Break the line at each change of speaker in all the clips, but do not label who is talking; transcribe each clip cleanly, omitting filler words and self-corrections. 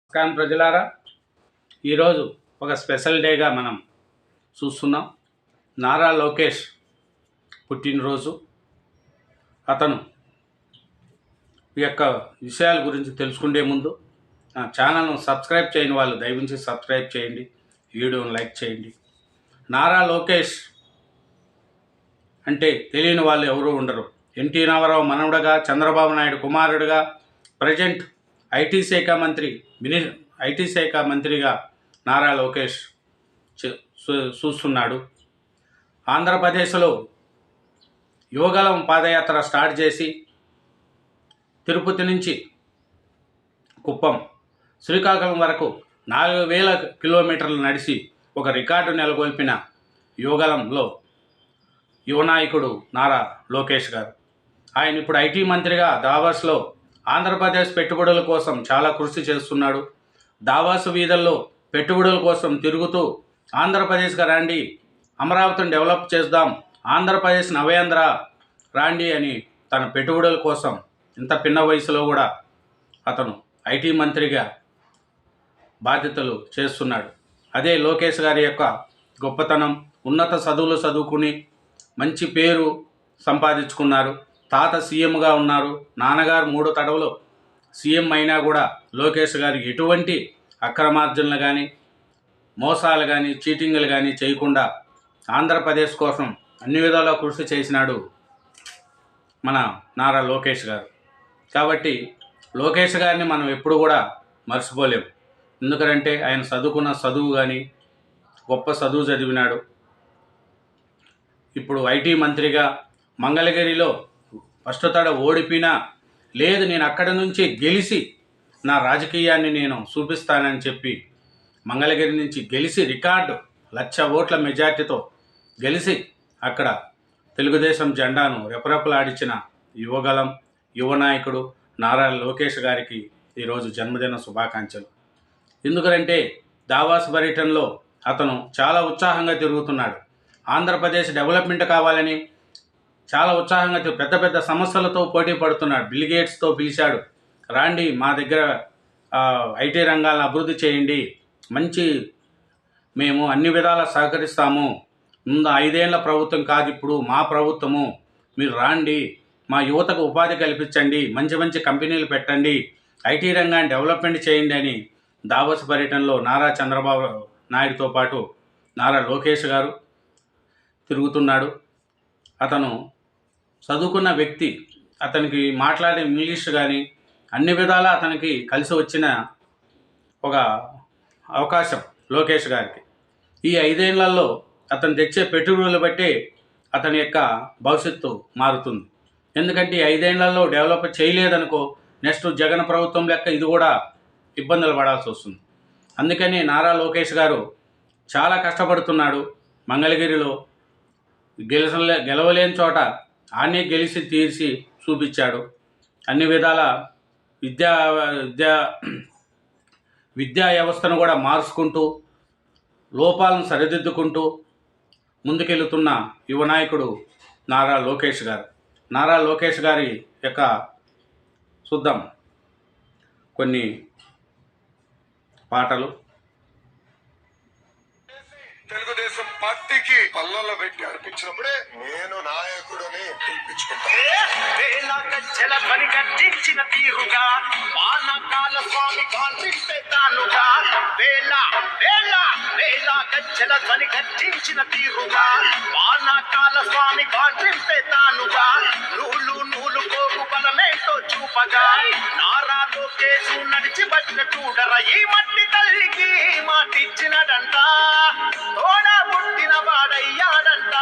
నమస్కారం ప్రజలారా, ఈరోజు ఒక స్పెషల్ డేగా మనం చూస్తున్నాం. నారా లోకేష్ పుట్టినరోజు. అతను ఈ యొక్క విషయాల గురించి తెలుసుకునే ముందు నా ఛానల్ను సబ్స్క్రైబ్ చేయని వాళ్ళు దయవుంచి సబ్స్క్రైబ్ చేయండి, వీడియోను లైక్ చేయండి. నారా లోకేష్ అంటే తెలియని వాళ్ళు ఎవరూ ఉండరు. ఎన్టీ రామారావు మనవడుగా, చంద్రబాబు నాయుడు కుమారుడుగా, ప్రజెంట్ ఐటీ శాఖ మంత్రిగా నారా లోకేష్ చూస్తున్నాడు. ఆంధ్రప్రదేశ్లో యువగలం పాదయాత్ర స్టార్ట్ చేసి తిరుపతి నుంచి కుప్పం, శ్రీకాకుళం వరకు 4000 కిలోమీటర్లు నడిచి ఒక రికార్డు నెలకొల్పిన యువగలంలో యువ నాయకుడు నారా లోకేష్ గారు. ఆయన ఇప్పుడు ఐటీ మంత్రిగా దావాస్లో ఆంధ్రప్రదేశ్ పెట్టుబడుల కోసం చాలా కృషి చేస్తున్నాడు. దావాస్ వీధుల్లో పెట్టుబడుల కోసం తిరుగుతూ ఆంధ్రప్రదేశ్గా రండి, అమరావతిని డెవలప్ చేద్దాం, ఆంధ్రప్రదేశ్ నవేంద్ర రాండి అని తన పెట్టుబడుల కోసం ఇంత పిన్న వయసులో కూడా అతను ఐటీ మంత్రిగా బాధ్యతలు చేస్తున్నాడు. అదే లోకేష్ గారి యొక్క గొప్పతనం. ఉన్నత చదువులు చదువుకుని మంచి పేరు సంపాదించుకున్నారు. తాత సీఎంగా ఉన్నారు, నాన్నగారు 3 తడవలు సీఎం అయినా కూడా లోకేష్ గారికి ఎటువంటి అక్రమార్జనలు కానీ, మోసాలు కానీ, చీటింగ్లు కానీ చేయకుండా ఆంధ్రప్రదేశ్ కోసం అన్ని విధాలా కృషి చేసినాడు మన నారా లోకేష్ గారు. కాబట్టి లోకేష్ గారిని మనం ఎప్పుడు కూడా మర్చిపోలేము. ఎందుకంటే ఆయన చదువుకున్న చదువు కానీ గొప్ప చదువు చదివినాడు. ఇప్పుడు ఐటీ మంత్రిగా మంగళగిరిలో ఫస్ట్ తడ ఓడిపోయినా లేదు, నేను అక్కడి నుంచి గెలిచి నా రాజకీయాన్ని నేను చూపిస్తానని చెప్పి మంగళగిరి నుంచి గెలిచి రికార్డు 1,00,000 ఓట్ల మెజార్టీతో గెలిచి అక్కడ తెలుగుదేశం జెండాను రెపరెపలాడించిన యువగలం యువ నాయకుడు నారా లోకేష్ గారికి ఈరోజు జన్మదిన శుభాకాంక్షలు. ఎందుకంటే దావాస్ పర్యటనలో అతను చాలా ఉత్సాహంగా తిరుగుతున్నాడు. ఆంధ్రప్రదేశ్ డెవలప్మెంట్ కావాలని చాలా ఉత్సాహంగా పెద్ద పెద్ద సమస్యలతో పోటీ పడుతున్నాడు. బిల్ గేట్స్తో పిలిచాడు, రాండి మా దగ్గర ఐటీ రంగాలను అభివృద్ధి చేయండి, మేము అన్ని విధాలా సహకరిస్తాము, ముందు 5 ఏళ్ల ప్రభుత్వం కాదు ఇప్పుడు మా ప్రభుత్వము, మీరు రాండి, మా యువతకు ఉపాధి కల్పించండి, మంచి మంచి కంపెనీలు పెట్టండి, ఐటీ రంగాన్ని డెవలప్మెంట్ చేయండి అని దావోస్ పర్యటనలో నారా చంద్రబాబు నాయుడుతో పాటు నారా లోకేష్ గారు తిరుగుతున్నాడు. అతను చదువుకున్న వ్యక్తి, అతనికి మాట్లాడే ఇంగ్లీష్ కానీ అన్ని విధాలా అతనికి కలిసి వచ్చిన ఒక అవకాశం లోకేష్ గారికి. ఈ 5 ఏళ్లలో అతను తెచ్చే పెట్టుబడులు బట్టి అతని యొక్క భవిష్యత్తు మారుతుంది. ఎందుకంటే ఈ 5 ఏళ్లలో డెవలప్ చేయలేదనుకో నెక్స్ట్ జగన్ ప్రభుత్వం లెక్క ఇది కూడా ఇబ్బందులు పడాల్సి వస్తుంది. అందుకని నారా లోకేష్ గారు చాలా కష్టపడుతున్నాడు. మంగళగిరిలో గెలవలేని చోట ఆనే గెలిచి తీర్చి చూపించాడు. అన్ని విధాల విద్యా వ్యవస్థను కూడా మార్చుకుంటూ లోపాలను సరిదిద్దుకుంటూ ముందుకెళ్తున్న యువ నాయకుడు నారా లోకేష్ గారు. నారా లోకేష్ గారి యొక్క చూద్దాం కొన్ని పాటలు.
తెలుగుదేశం పార్టీకి పల్లెల్లో పెట్టి అర్పించినప్పుడే నేను నాయకుడిని పిలిపించుకుంటాను. తీరుగా వానకాల స్వామి కాల్పించేతానుగా వేళ వేళ వేళ గజ్జల ధ్వని గర్జించిన తీరుగా వానకాల స్వామి కాల్పించేతానుగా నూలు నూలు కోపు బలమేంటో చూపగా నారా లోకేష్ నడిచి వచ్చిన చూడర ఈ మట్టి తల్లికి మాటిచ్చినడంట, తోడా పుట్టిన వాడయ్యాడంట,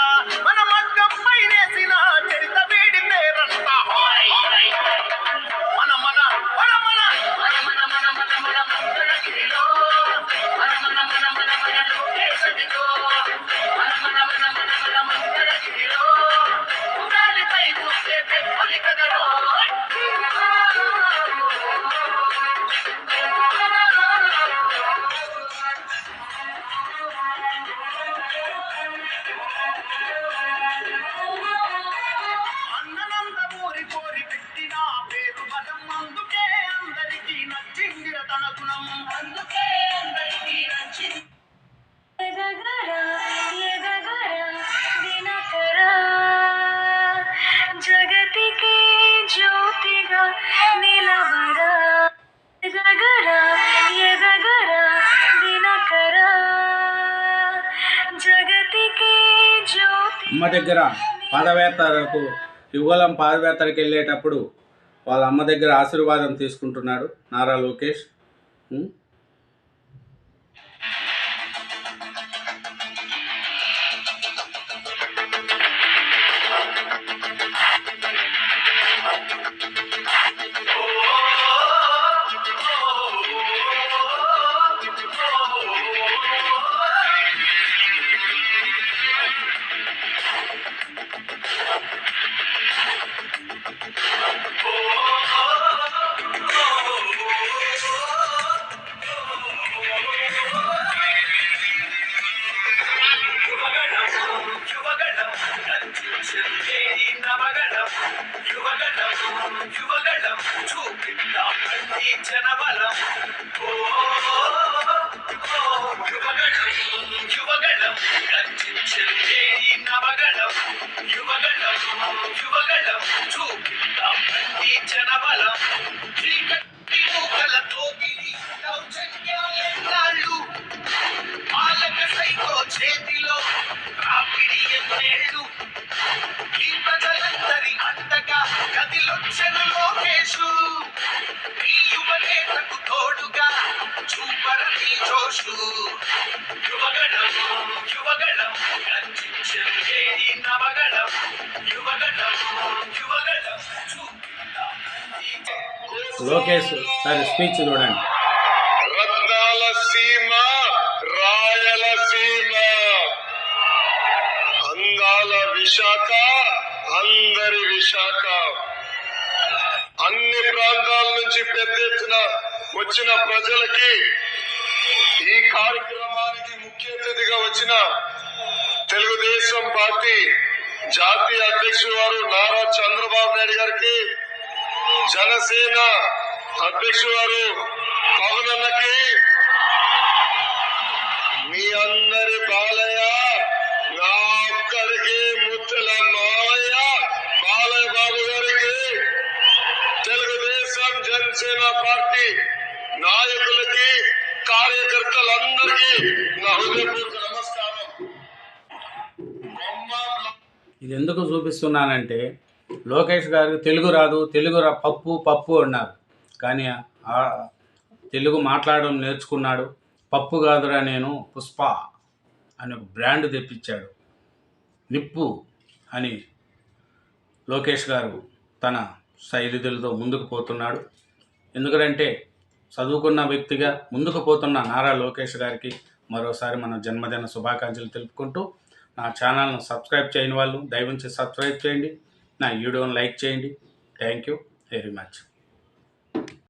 మన మగ్గం పైనేసిన చరిత వేడి పేరంట. మన మన మన మన మన మన మన మన మన మంగళగిరిలో మన మన మన మన మన లోకేశదిగో మన మన మన మన మన మంగళగిరిలో ఉగాదిపై చూస్తే పెట్టులి కదరో.
అమ్మ దగ్గర పాదయాత్రకు యువగలం పాదయాత్రకు వెళ్ళేటప్పుడు వాళ్ళ అమ్మ దగ్గర ఆశీర్వాదం తీసుకుంటున్నాడు నారా లోకేష్.
చేతిలో రాపిడి ఎన్నేళ్ళు ఈ ప్రజలందరి అండగా గదిలొచ్చెను లోకేశు ఈ యువనేతకు తోడుగా చూపరని జోషు యువగణం యువగణం గర్జించెను ఈ నవగణం యువగణం యువగణం
లోకేష్ సార్ స్పీచ్ చూడండి.
రత్నాల సీమ రాయలసీమ అందాల విశాఖ అందరి విశాఖ అన్ని ప్రాంతాల నుంచి పెద్ద ఎత్తున వచ్చిన ప్రజలకి ఈ కార్యక్రమానికి ముఖ్య అతిథిగా వచ్చిన తెలుగుదేశం పార్టీ జాతీయ అధ్యక్షుడు వారు నారా చంద్రబాబు నాయుడు గారికి, జనసేన అధ్యక్షుడు వారు పవన్ అన్నకి, మీ అందరి బాలయ్య నా ఒక్కరికి ముత్తల మావయ్య బాలయ్య బాబు గారికి, తెలుగుదేశం జనసేన పార్టీ నాయకులకి కార్యకర్తలందరికీ నా హృదయపూర్వక నమస్కారం.
ఇది ఎందుకు చూపిస్తున్నానంటే లోకేష్ గారు తెలుగు రాదు, పప్పు అన్నారు, కానీ తెలుగు మాట్లాడడం నేర్చుకున్నాడు. పప్పు కాదురా నేను పుష్ప అని ఒక బ్రాండ్ తెప్పించాడు. నిప్పు అని లోకేష్ గారు తన శైలిదులతో ముందుకు పోతున్నాడు. ఎందుకంటే చదువుకున్న వ్యక్తిగా ముందుకు పోతున్న నారా లోకేష్ గారికి మరోసారి మన జన్మదిన శుభాకాంక్షలు తెలుపుకుంటూ, నా ఛానల్ను సబ్స్క్రైబ్ చేయని వాళ్ళు దయవుంచి సబ్స్క్రైబ్ చేయండి, నా వీడియోని లైక్ చేయండి. Thank you very much.